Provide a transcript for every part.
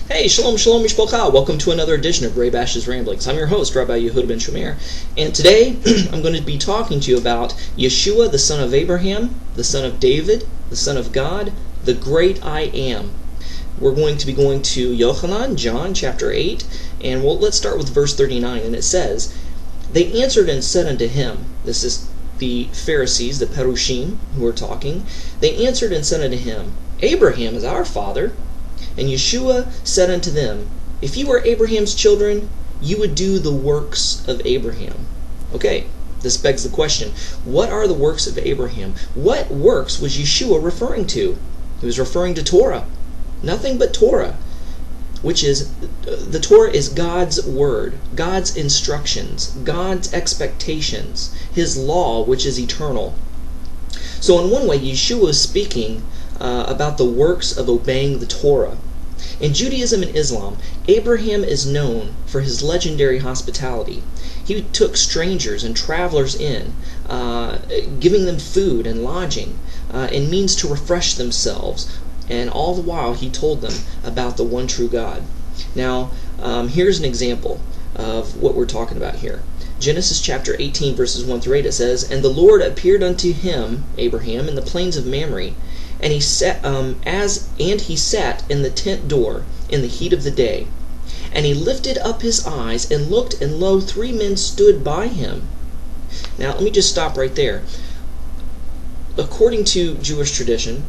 Hey, shalom, shalom, mishpocha. Welcome to another edition of Ray Bash's Ramblings. I'm your host, Rabbi Yehuda ben Shomer, and today I'm going to be talking to you about Yeshua, the son of Abraham, the son of David, the son of God, the great I am. We're going to be going to John chapter 8, and let's start with verse 39, and it says, "They answered and said unto him," this is the Pharisees, the Perushim, who are talking, "They answered and said unto him, Abraham is our father. And Yeshua said unto them, If you were Abraham's children, you would do the works of Abraham." Okay, this begs the question, what are the works of Abraham? What works was Yeshua referring to? He was referring to Torah. Nothing but Torah, which is, the Torah is God's word, God's instructions, God's expectations, His law, which is eternal. So in one way, Yeshua is speaking about the works of obeying the Torah. In Judaism and Islam, Abraham is known for his legendary hospitality. He took strangers and travelers in, giving them food and lodging, and means to refresh themselves, and all the while he told them about the one true God. Now, here's an example of what we're talking about here. Genesis chapter 18, verses 1 through 8, it says, "And the Lord appeared unto him," Abraham, "in the plains of Mamre, and he sat in the tent door in the heat of the day. And he lifted up his eyes and looked, and lo, 3 men stood by him." Now, let me just stop right there. According to Jewish tradition,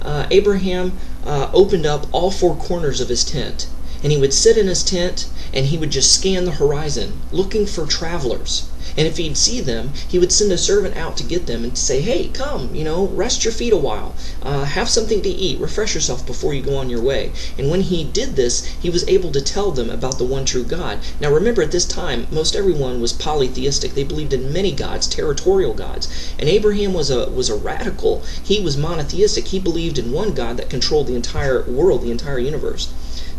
Abraham opened up all 4 corners of his tent, and he would sit in his tent and he would just scan the horizon, looking for travelers. And if he'd see them, he would send a servant out to get them and say, "Hey, come, rest your feet a while, have something to eat, refresh yourself before you go on your way." And when he did this, he was able to tell them about the one true God. Now remember, at this time, most everyone was polytheistic. They believed in many gods, territorial gods. And Abraham was a radical. He was monotheistic. He believed in one God that controlled the entire world, the entire universe.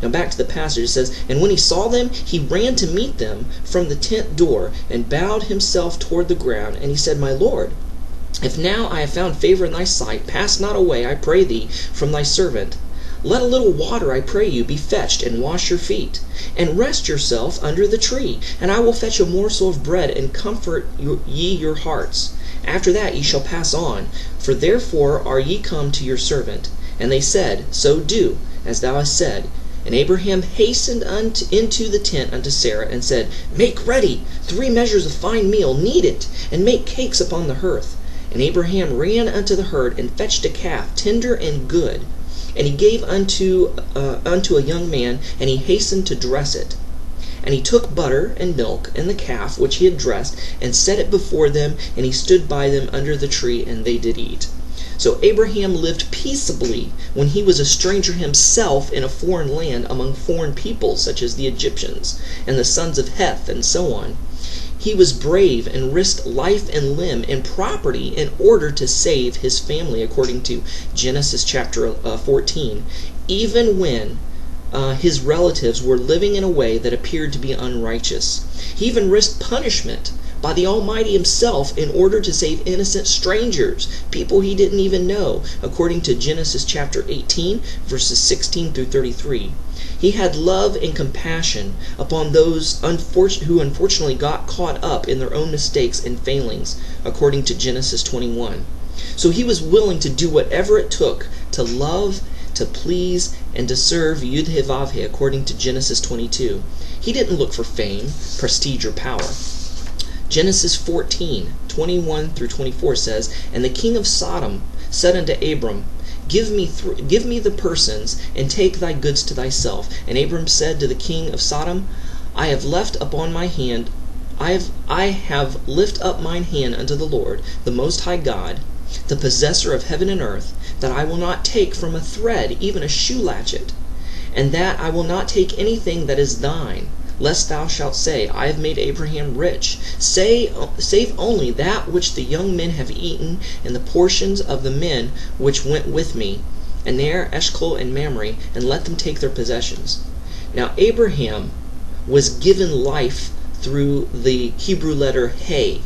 Now back to the passage, it says, "And when he saw them, he ran to meet them from the tent door, and bowed himself toward the ground, and he said, My Lord, if now I have found favor in thy sight, pass not away, I pray thee, from thy servant. Let a little water, I pray you, be fetched, and wash your feet, and rest yourself under the tree, and I will fetch a morsel of bread, and comfort ye your hearts. After that ye shall pass on, for therefore are ye come to your servant. And they said, So do, as thou hast said. And Abraham hastened into the tent unto Sarah, and said, Make ready 3 measures of fine meal, knead it, and make cakes upon the hearth. And Abraham ran unto the herd, and fetched a calf, tender and good. And he gave unto a young man, and he hastened to dress it. And he took butter and milk, and the calf which he had dressed, and set it before them, and he stood by them under the tree, and they did eat." So Abraham lived peaceably when he was a stranger himself in a foreign land among foreign peoples such as the Egyptians and the sons of Heth and so on. He was brave and risked life and limb and property in order to save his family, according to Genesis chapter 14, even when his relatives were living in a way that appeared to be unrighteous. He even risked punishment by the Almighty Himself in order to save innocent strangers, people he didn't even know, according to Genesis chapter 18, verses 16 through 33. He had love and compassion upon those who unfortunately got caught up in their own mistakes and failings, according to Genesis 21. So he was willing to do whatever it took to love, to please, and to serve Yud-Heh-Vav-Heh, according to Genesis 22. He didn't look for fame, prestige, or power. Genesis 14, 21 through 24 says, "And the king of Sodom said unto Abram, Give me the persons, and take thy goods to thyself. And Abram said to the king of Sodom, I have lift up mine hand unto the Lord, the Most High God, the possessor of heaven and earth, that I will not take from a thread even a shoe latchet, and that I will not take anything that is thine, lest thou shalt say, I have made Abraham rich. Save only that which the young men have eaten, and the portions of the men which went with me, and Ner, Eshcol, and Mamre, and let them take their possessions." Now Abraham was given life through the Hebrew letter He.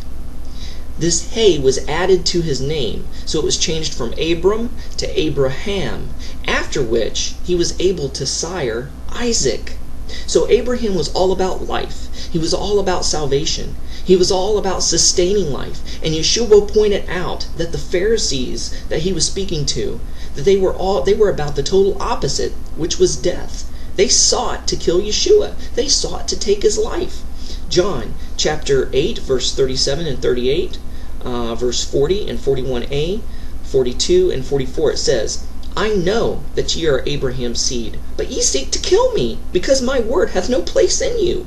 This Hey was added to his name, so it was changed from Abram to Abraham, after which he was able to sire Isaac. So Abraham was all about life. He was all about salvation. He was all about sustaining life. And Yeshua pointed out that the Pharisees that he was speaking to, that they were about the total opposite, which was death. They sought to kill Yeshua. They sought to take his life. John chapter 8, verse 37 and 38, verse 40 and 41a, 42 and 44, it says, I know that ye are Abraham's seed, but ye seek to kill me, because my word hath no place in you.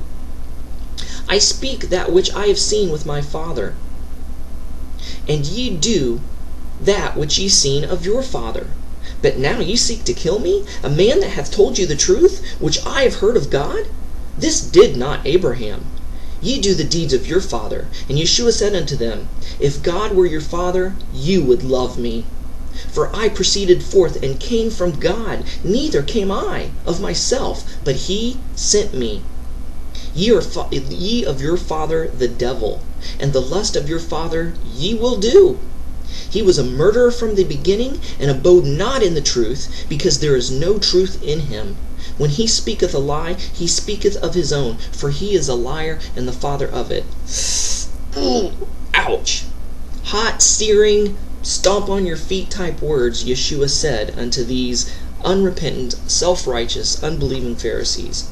I speak that which I have seen with my Father, and ye do that which ye seen of your father. But now ye seek to kill me, a man that hath told you the truth, which I have heard of God? This did not Abraham. Ye do the deeds of your father. And Yeshua said unto them, If God were your father, you would love me. For I proceeded forth and came from God, neither came I of myself, but he sent me. Ye of your father the devil, and the lust of your father ye will do. He was a murderer from the beginning, and abode not in the truth, because there is no truth in him. When he speaketh a lie, he speaketh of his own, for he is a liar and the father of it. Ouch! Hot, searing, stomp on your feet type words Yeshua said unto these unrepentant, self-righteous, unbelieving Pharisees.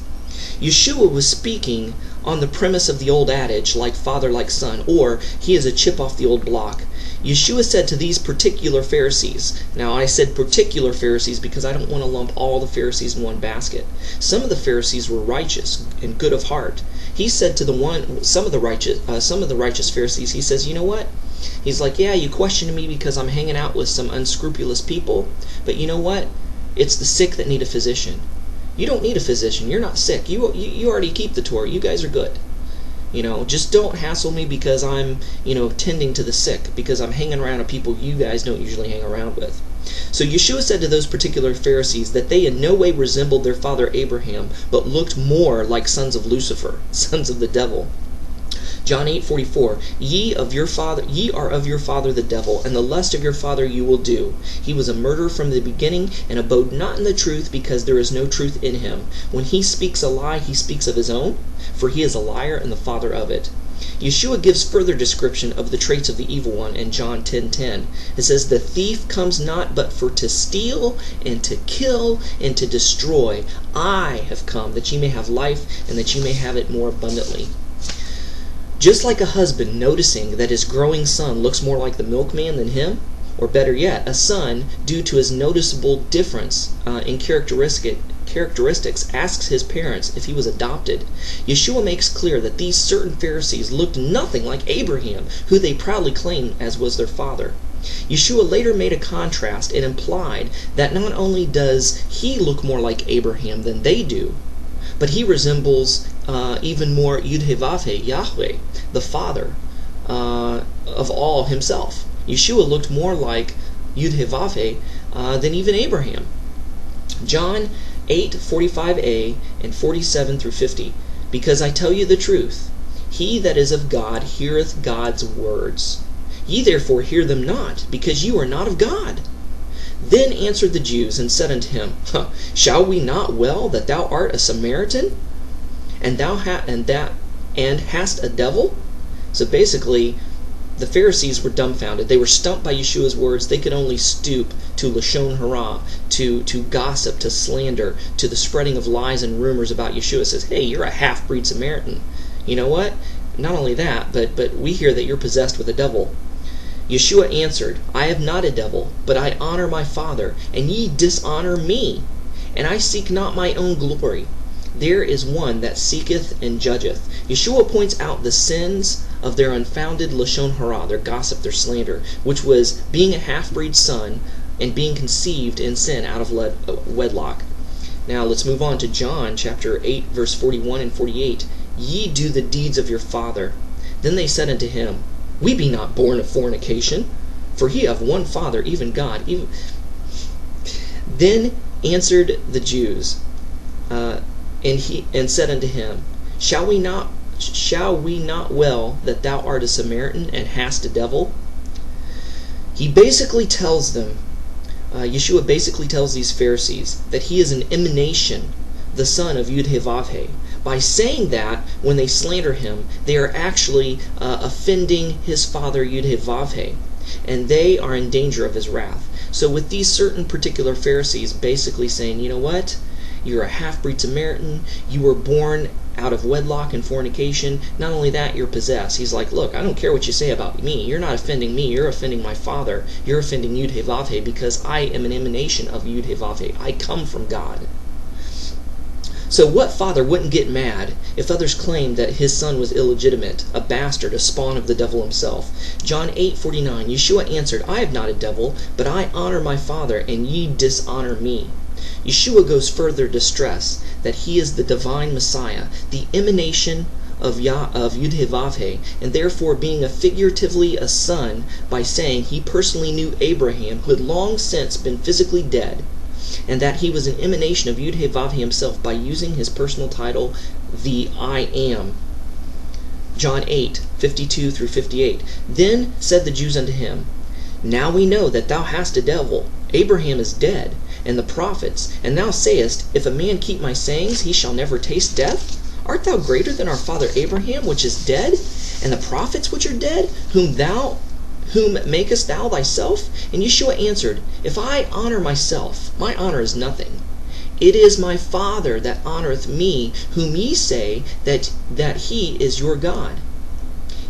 Yeshua was speaking on the premise of the old adage, like father, like son, or he is a chip off the old block. Yeshua said to these particular Pharisees, now I said particular Pharisees because I don't want to lump all the Pharisees in one basket. Some of the Pharisees were righteous and good of heart. He said to some of the righteous Pharisees, he says, you know what? He's like, yeah, you question me because I'm hanging out with some unscrupulous people, but you know what? It's the sick that need a physician. You don't need a physician. You're not sick. You already keep the Torah. You guys are good. Just don't hassle me because I'm, tending to the sick, because I'm hanging around with people you guys don't usually hang around with. So Yeshua said to those particular Pharisees that they in no way resembled their father Abraham, but looked more like sons of Lucifer, sons of the devil. John 8:44, Ye are of your father the devil, and the lust of your father you will do. He was a murderer from the beginning, and abode not in the truth, because there is no truth in him. When he speaks a lie, he speaks of his own, for he is a liar and the father of it. Yeshua gives further description of the traits of the evil one in John 10:10. It says, The thief comes not but for to steal, and to kill, and to destroy. I have come that ye may have life, and that ye may have it more abundantly. Just like a husband noticing that his growing son looks more like the milkman than him, or better yet, a son, due to his noticeable difference in characteristics, asks his parents if he was adopted, Yeshua makes clear that these certain Pharisees looked nothing like Abraham, who they proudly claimed as was their father. Yeshua later made a contrast and implied that not only does he look more like Abraham than they do, but he resembles even more Yud-Heh-Vav-Heh, Yahweh, the Father of all himself. Yeshua looked more like Yud-Heh-Vav-Heh than even Abraham. John 8:45a and 47 through 50. Because I tell you the truth, he that is of God heareth God's words. Ye therefore hear them not, because you are not of God. Then answered the Jews and said unto him, Shall we not well that thou art a Samaritan, and hast a devil? So basically, the Pharisees were dumbfounded. They were stumped by Yeshua's words. They could only stoop to lashon hara, to gossip, to slander, to the spreading of lies and rumors about Yeshua. It says, hey, you're a half-breed Samaritan. You know what? Not only that, but we hear that you're possessed with a devil. Yeshua answered, I have not a devil, but I honor my Father, and ye dishonor me. And I seek not my own glory. There is one that seeketh and judgeth. Yeshua points out the sins of their unfounded lashon hara, their gossip, their slander, which was being a half-breed son and being conceived in sin out of wedlock. Now let's move on to John chapter 8, verse 41 and 48. Ye do the deeds of your father. Then they said unto him, We be not born of fornication, for he have one Father, even God. Then answered the Jews, and said unto him, Shall we not shall we not well that thou art a Samaritan and hast a devil? He basically tells them, Yeshua basically tells these Pharisees that he is an emanation, the son of Yud-Heh-Vav-Heh. By saying that, when they slander him, they are actually offending his father Yud-Heh-Vav-Heh, and they are in danger of his wrath. So with these certain particular Pharisees basically saying, you know what? You're a half-breed Samaritan. You were born out of wedlock and fornication. Not only that, you're possessed. He's like, look, I don't care what you say about me. You're not offending me. You're offending my father. You're offending Yud-Heh-Vav-Heh, because I am an emanation of Yud-Heh-Vav-Heh. I come from God. So what father wouldn't get mad if others claimed that his son was illegitimate, a bastard, a spawn of the devil himself? John 8:49, Yeshua answered, I have not a devil, but I honor my Father, and ye dishonor me. Yeshua goes further to stress that he is the divine Messiah, the emanation of Yud-Heh-Vav-Heh, and therefore being figuratively a son by saying he personally knew Abraham, who had long since been physically dead, and that he was an emanation of Yud-Heh-Vav-Heh himself by using his personal title, the I Am. John 8:52 through 58. Then said the Jews unto him, Now we know that thou hast a devil. Abraham is dead, and the prophets, and thou sayest, If a man keep my sayings, he shall never taste death? Art thou greater than our father Abraham, which is dead, and the prophets which are dead, whom makest thou thyself? And Yeshua answered, If I honor myself, my honor is nothing. It is my Father that honoreth me, whom ye say that he is your God.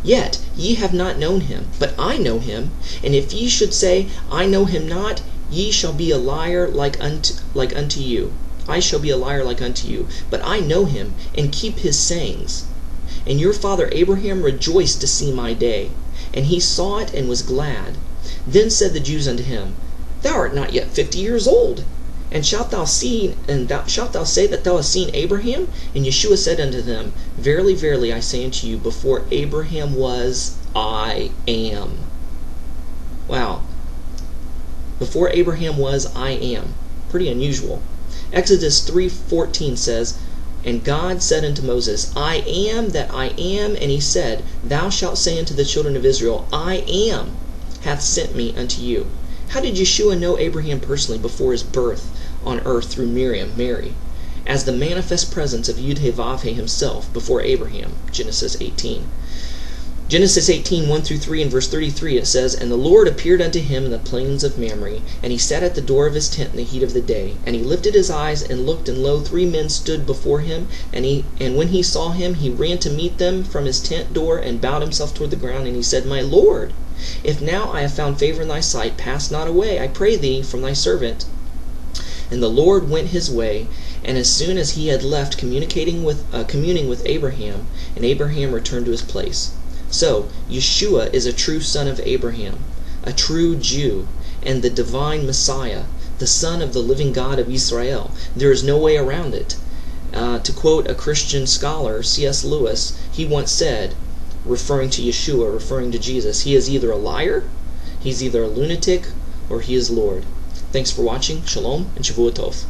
Yet ye have not known him, but I know him. And if ye should say, I know him not, ye shall be a liar like unto you. I shall be a liar like unto you. But I know him, and keep his sayings. And your father Abraham rejoiced to see my day, and he saw it and was glad. Then said the Jews unto him, Thou art not yet 50 years old, and shalt thou say that thou hast seen Abraham? And Yeshua said unto them, Verily, verily, I say unto you, before Abraham was, I am. Wow. Before Abraham was, I am. Pretty unusual. Exodus 3:14 says, And God said unto Moses, I am that I am. And he said, Thou shalt say unto the children of Israel, I am hath sent me unto you. How did Yeshua know Abraham personally before his birth on earth through Miriam, Mary? As the manifest presence of Yud-Heh-Vav-Heh himself before Abraham, Genesis 18. Genesis 18, 1 through 3, and verse 33, it says, And the Lord appeared unto him in the plains of Mamre, and he sat at the door of his tent in the heat of the day. And he lifted his eyes and looked, and lo, 3 men stood before him. And when he saw him, he ran to meet them from his tent door, and bowed himself toward the ground. And he said, My Lord, if now I have found favor in thy sight, pass not away, I pray thee, from thy servant. And the Lord went his way, and as soon as he had left communing with Abraham, and Abraham returned to his place. So, Yeshua is a true son of Abraham, a true Jew, and the divine Messiah, the Son of the living God of Israel. There is no way around it. To quote a Christian scholar, C.S. Lewis, he once said, referring to Yeshua, referring to Jesus, he is either a liar, he's either a lunatic, or he is Lord. Thanks for watching. Shalom and Shavua Tov.